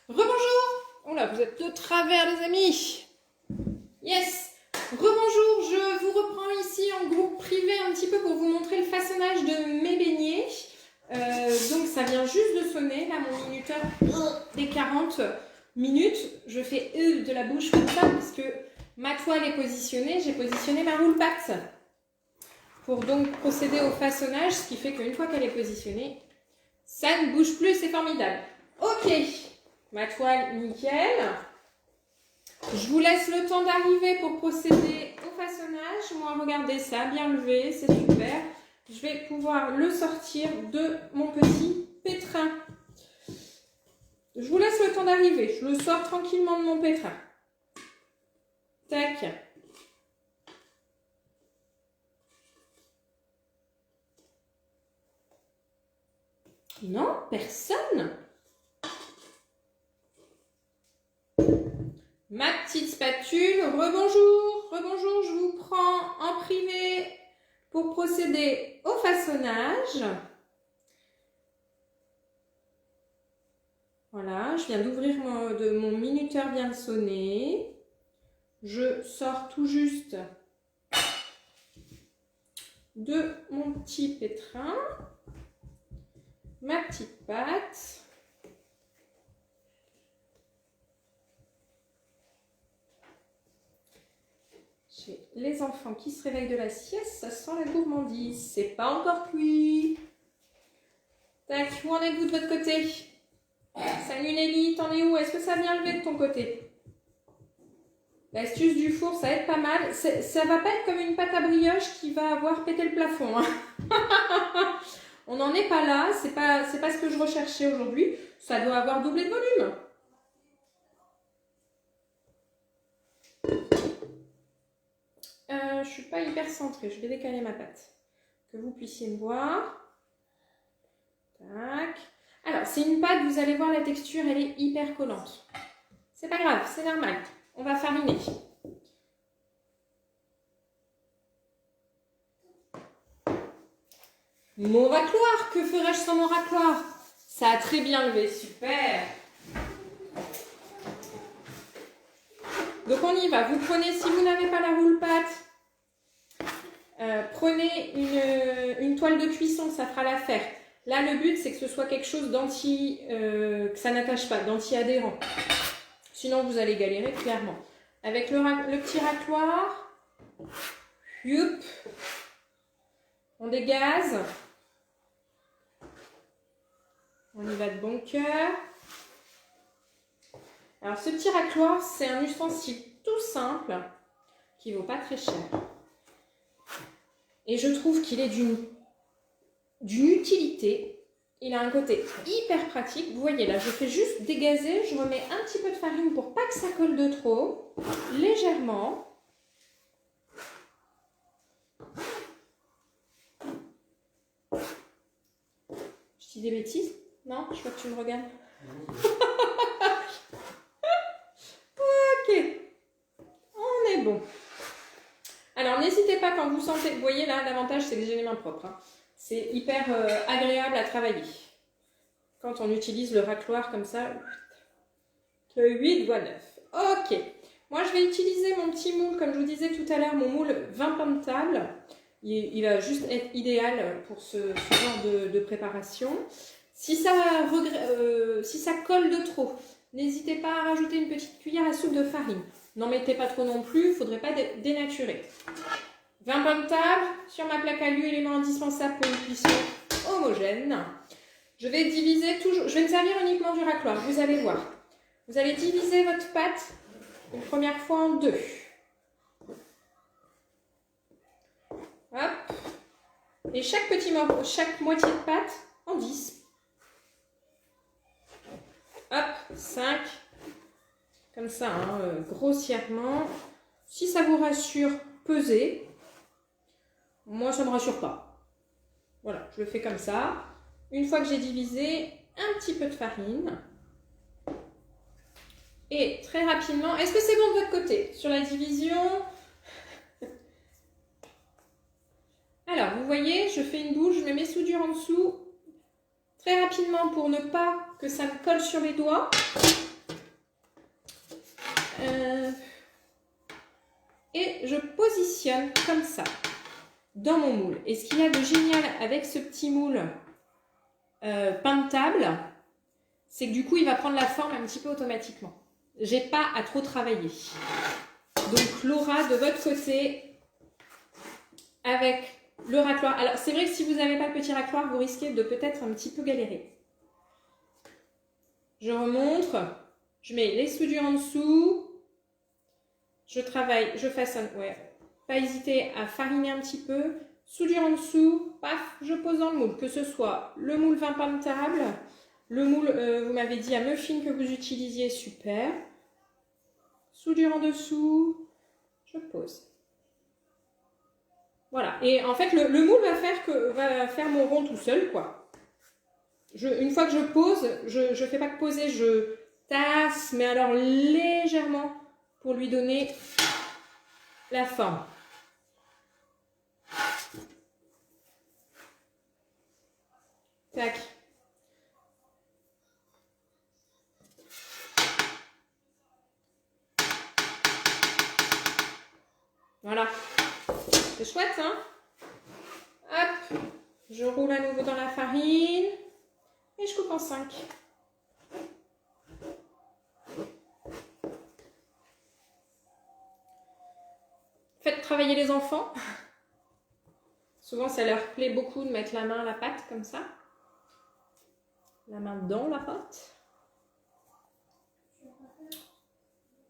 Rebonjour. Oh là, vous êtes de travers les amis. Yes. Rebonjour, je vous reprends ici en groupe privé un petit peu pour vous montrer le façonnage de mes beignets. Donc ça vient juste de sonner, là mon minuteur des 40 minutes. Je fais de la bouche comme ça parce que ma toile est positionnée, j'ai positionné ma roule patte pour donc procéder au façonnage, ce qui fait qu'une fois qu'elle est positionnée, ça ne bouge plus, c'est formidable. Ok, ma toile nickel. Je vous laisse le temps d'arriver pour procéder au façonnage. Moi, regardez ça, bien levé, c'est super. Je vais pouvoir le sortir de mon petit pétrin. Je vous laisse le temps d'arriver. Je le sors tranquillement de mon pétrin. Tac. Non, personne. Ma petite spatule, rebonjour, rebonjour, je vous prends en privé pour procéder au façonnage. Voilà, je viens d'ouvrir mon minuteur vient de sonner. Je sors tout juste de mon petit pétrin, ma petite pâte. J'ai les enfants qui se réveillent de la sieste, ça sent la gourmandise. C'est pas encore cuit. Tac, où en êtes-vous de votre côté? Salut Nelly, t'en es où? Est-ce que ça vient lever de ton côté? L'astuce du four, ça aide pas mal. Ça va pas être comme une pâte à brioche qui va avoir pété le plafond. Hein. On n'en est pas là, c'est pas ce que je recherchais aujourd'hui. Ça doit avoir doublé de volume. Je suis pas hyper centrée, je vais décaler ma pâte. Que vous puissiez me voir. Tac. Alors, c'est une pâte, vous allez voir la texture, elle est hyper collante. C'est pas grave, c'est normal. On va fariner. Mon racloir, que ferais-je sans mon racloir? Ça a très bien levé, super. Donc on y va, vous prenez, si vous n'avez pas la roule pâte, prenez une toile de cuisson, ça fera l'affaire. Là, le but, c'est que ce soit quelque chose que ça n'attache pas, d'anti-adhérent. Sinon, vous allez galérer clairement. Avec le petit racloir, youp, on dégaze. On y va de bon cœur. Alors, ce petit racloir, c'est un ustensile tout simple qui ne vaut pas très cher. Et je trouve qu'il est d'une utilité. Il a un côté hyper pratique. Vous voyez là, je fais juste dégazer. Je remets un petit peu de farine pour pas que ça colle de trop. Légèrement. Je dis des bêtises? Non, je vois que tu me regardes. Ok. On est bon. Alors, n'hésitez pas quand vous sentez... Vous voyez là, l'avantage, c'est que j'ai les mains propres. Hein. C'est hyper agréable à travailler. Quand on utilise le racloir comme ça, 8 voix 9. Ok. Moi, je vais utiliser mon petit moule, comme je vous disais tout à l'heure, mon moule 20 pommes de table. Il va juste être idéal pour ce genre de préparation. Si ça colle de trop, n'hésitez pas à rajouter une petite cuillère à soupe de farine. N'en mettez pas trop non plus, il ne faudrait pas dénaturer. 20 pommes de table, sur ma plaque à l'huile, élément indispensable pour une cuisson homogène. Je vais diviser toujours, je vais me servir uniquement du racloir, vous allez voir. Vous allez diviser votre pâte une première fois en deux. Hop. Et chaque moitié de pâte en 10. Hop, 5. Comme ça, hein, grossièrement. Si ça vous rassure, pesez. Moi, ça ne me rassure pas. Voilà, je le fais comme ça. Une fois que j'ai divisé, un petit peu de farine. Et très rapidement, est-ce que c'est bon de votre côté? Sur la division. Alors, vous voyez, je fais une bouche, je mets mes soudures en dessous. Très rapidement, pour ne pas que ça me colle sur les doigts. Et je positionne comme ça dans mon moule. Et ce qu'il y a de génial avec ce petit moule pain de table, c'est que du coup, il va prendre la forme un petit peu automatiquement. J'ai pas à trop travailler. Donc Laura, de votre côté, avec le racloir. Alors, c'est vrai que si vous n'avez pas le petit racloir, vous risquez de peut-être un petit peu galérer. Je remonte, je mets les soudures en dessous, je travaille, je façonne, ouais, pas hésiter à fariner un petit peu, soudure en dessous, paf, je pose dans le moule, que ce soit le moule 20 pain de table, le moule, vous m'avez dit, à muffin que vous utilisiez, super, soudure en dessous, je pose. Voilà, et en fait, le moule va faire mon rond tout seul, quoi. Une fois que je pose, je fais pas que poser, je tasse, mais alors légèrement pour lui donner la forme. Tac. Voilà. C'est chouette, hein? Hop. Je roule à nouveau dans la farine. Et je coupe en 5. Faites travailler les enfants. Souvent, ça leur plaît beaucoup de mettre la main à la pâte comme ça. La main dans la pâte.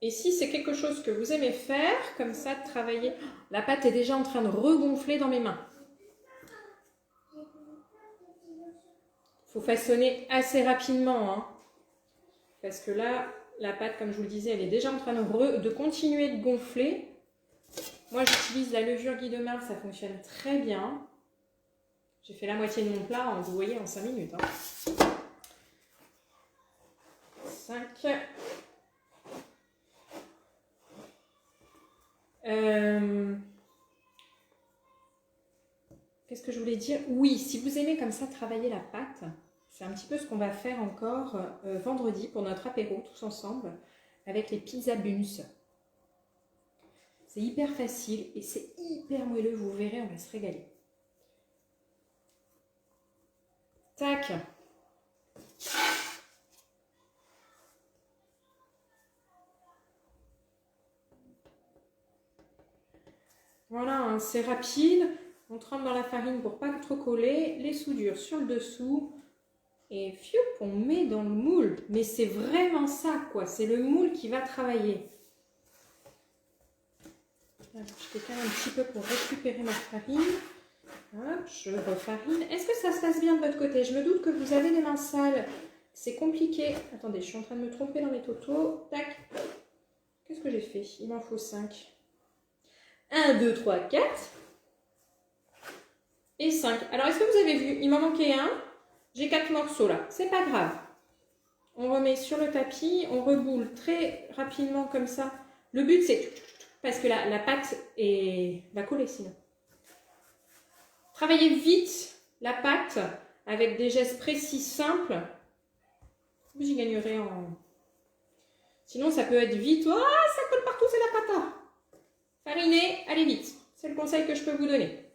Et si c'est quelque chose que vous aimez faire, comme ça, de travailler... La pâte est déjà en train de regonfler dans mes mains. Il faut façonner assez rapidement, hein, parce que là, la pâte, comme je vous le disais, elle est déjà en train de continuer de gonfler. Moi, j'utilise la levure Guy de Marle, ça fonctionne très bien. J'ai fait la moitié de mon plat, vous voyez, en 5 minutes. Hein. 5. Qu'est-ce que je voulais dire? Oui, si vous aimez comme ça travailler la pâte, c'est un petit peu ce qu'on va faire encore vendredi pour notre apéro, tous ensemble, avec les pizza buns. C'est hyper facile et c'est hyper moelleux, vous verrez, on va se régaler. Tac. Voilà, hein, c'est rapide. On trempe dans la farine pour pas trop coller. Les soudures sur le dessous. Et fiou, on met dans le moule. Mais c'est vraiment ça, quoi. C'est le moule qui va travailler. Alors, je décale un petit peu pour récupérer ma farine. Hop, je refarine. Est-ce que ça se passe bien de votre côté? Je me doute que vous avez des mains sales. C'est compliqué. Attendez, je suis en train de me tromper dans mes totaux. Tac. Qu'est-ce que j'ai fait? Il m'en faut 5. 1, 2, 3, 4. Et 5. Alors, est-ce que vous avez vu? Il m'en manquait un. J'ai 4 morceaux là. C'est pas grave. On remet sur le tapis. On reboule très rapidement comme ça. Le but, c'est... Parce que la pâte va coller sinon. Travaillez vite la pâte avec des gestes précis, simples. Vous y gagnerez en... Sinon, ça peut être vite. Oh, ça colle partout, c'est la pâte. Fariner, allez vite. C'est le conseil que je peux vous donner.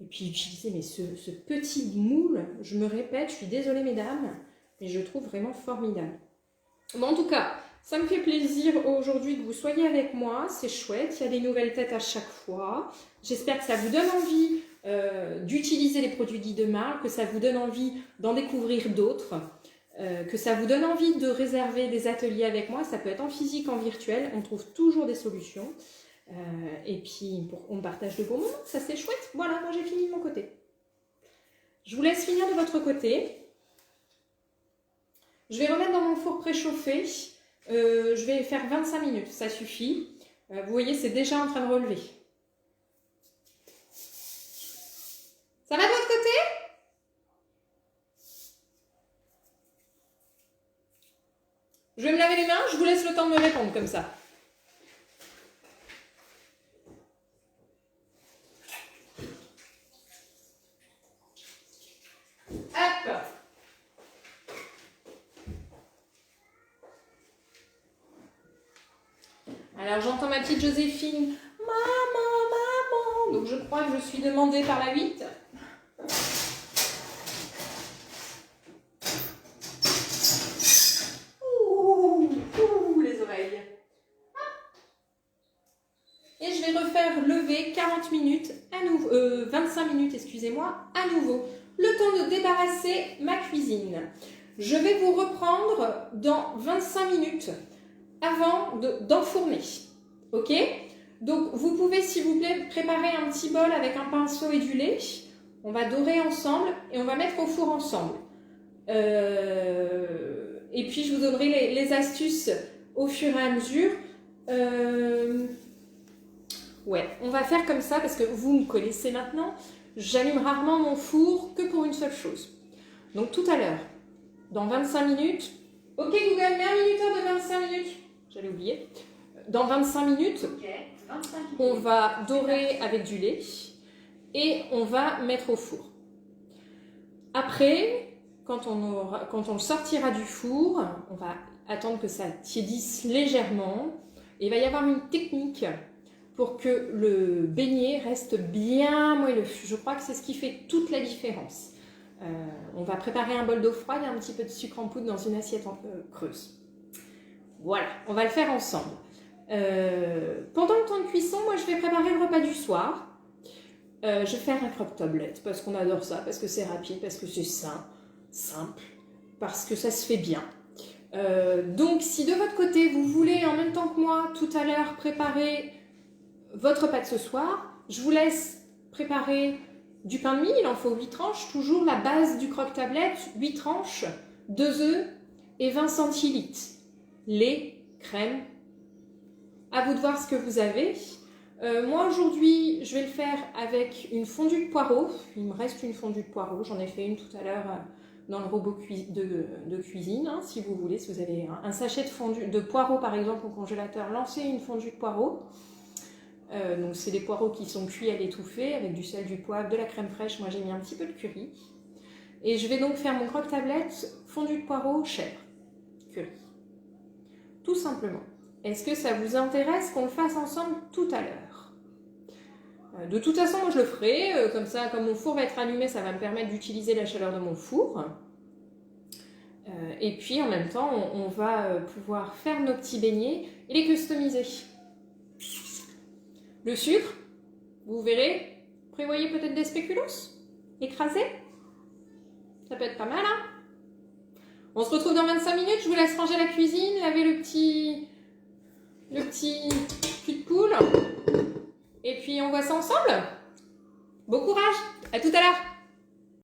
Et puis, utilisez mais ce petit moule, je me répète, je suis désolée mesdames, mais je le trouve vraiment formidable. Bon, en tout cas, ça me fait plaisir aujourd'hui que vous soyez avec moi, c'est chouette, il y a des nouvelles têtes à chaque fois. J'espère que ça vous donne envie d'utiliser les produits Guy de Marle, que ça vous donne envie d'en découvrir d'autres, que ça vous donne envie de réserver des ateliers avec moi. Ça peut être en physique, en virtuel, on trouve toujours des solutions. Et puis, on partage de bons moments, ça c'est chouette. Voilà, moi j'ai fini de mon côté. Je vous laisse finir de votre côté. Je vais remettre dans mon four préchauffé. Je vais faire 25 minutes, ça suffit. Vous voyez, c'est déjà en train de relever. Ça va de votre côté? Je vais me laver les mains, je vous laisse le temps de me répondre comme ça. Hop! Alors j'entends ma petite Joséphine. Maman, maman. Donc je crois que je suis demandée par la 8. Les oreilles. Et je vais refaire lever 40 minutes à nouveau, 25 minutes, excusez-moi, à nouveau. Le temps de débarrasser ma cuisine. Je vais vous reprendre dans 25 minutes avant d'enfourner. Ok? Donc, vous pouvez, s'il vous plaît, préparer un petit bol avec un pinceau et du lait. On va dorer ensemble et on va mettre au four ensemble. Et puis, je vous donnerai les astuces au fur et à mesure. Ouais, on va faire comme ça parce que vous me connaissez maintenant. J'allume rarement mon four que pour une seule chose. Donc, tout à l'heure, dans 25 minutes... Ok, Google, mets un minuteur de 25 minutes. J'allais oublier. Dans 25 minutes, okay, 25 minutes, on va dorer avec du lait et on va mettre au four. Après, quand on le sortira du four, on va attendre que ça tiédisse légèrement. Et il va y avoir une technique pour que le beignet reste bien moelleux. Je crois que c'est ce qui fait toute la différence. On va préparer un bol d'eau froide et un petit peu de sucre en poudre dans une assiette creuse. Voilà, on va le faire ensemble. Pendant le temps de cuisson, moi je vais préparer le repas du soir. Je vais faire un croque-tablette parce qu'on adore ça, parce que c'est rapide, parce que c'est simple, parce que ça se fait bien. Donc si de votre côté vous voulez en même temps que moi tout à l'heure préparer votre repas de ce soir, je vous laisse préparer du pain de mie, il en faut 8 tranches, toujours la base du croque-tablette, 8 tranches, 2 œufs et 20 centilitres. Lait, crème, à vous de voir ce que vous avez. Moi aujourd'hui, je vais le faire avec une fondue de poireaux. Il me reste une fondue de poireaux, j'en ai fait une tout à l'heure dans le robot de cuisine. Hein, si vous voulez, si vous avez un sachet de poireaux par exemple au congélateur, lancez une fondue de poireaux. Donc c'est des poireaux qui sont cuits à l'étouffée avec du sel, du poivre, de la crème fraîche. Moi j'ai mis un petit peu de curry. Et je vais donc faire mon croque-tablette fondue de poireaux chèvre, curry. Tout simplement. Est-ce que ça vous intéresse qu'on le fasse ensemble tout à l'heure? De toute façon, moi je le ferai. Comme ça, comme mon four va être allumé, ça va me permettre d'utiliser la chaleur de mon four. Et puis en même temps, on va pouvoir faire nos petits beignets et les customiser. Le sucre, vous verrez, prévoyez peut-être des spéculoos écrasés. Ça peut être pas mal, hein? On se retrouve dans 25 minutes, je vous laisse ranger la cuisine, laver le petit cul de poule. Et puis on voit ça ensemble. Bon courage, à tout à l'heure.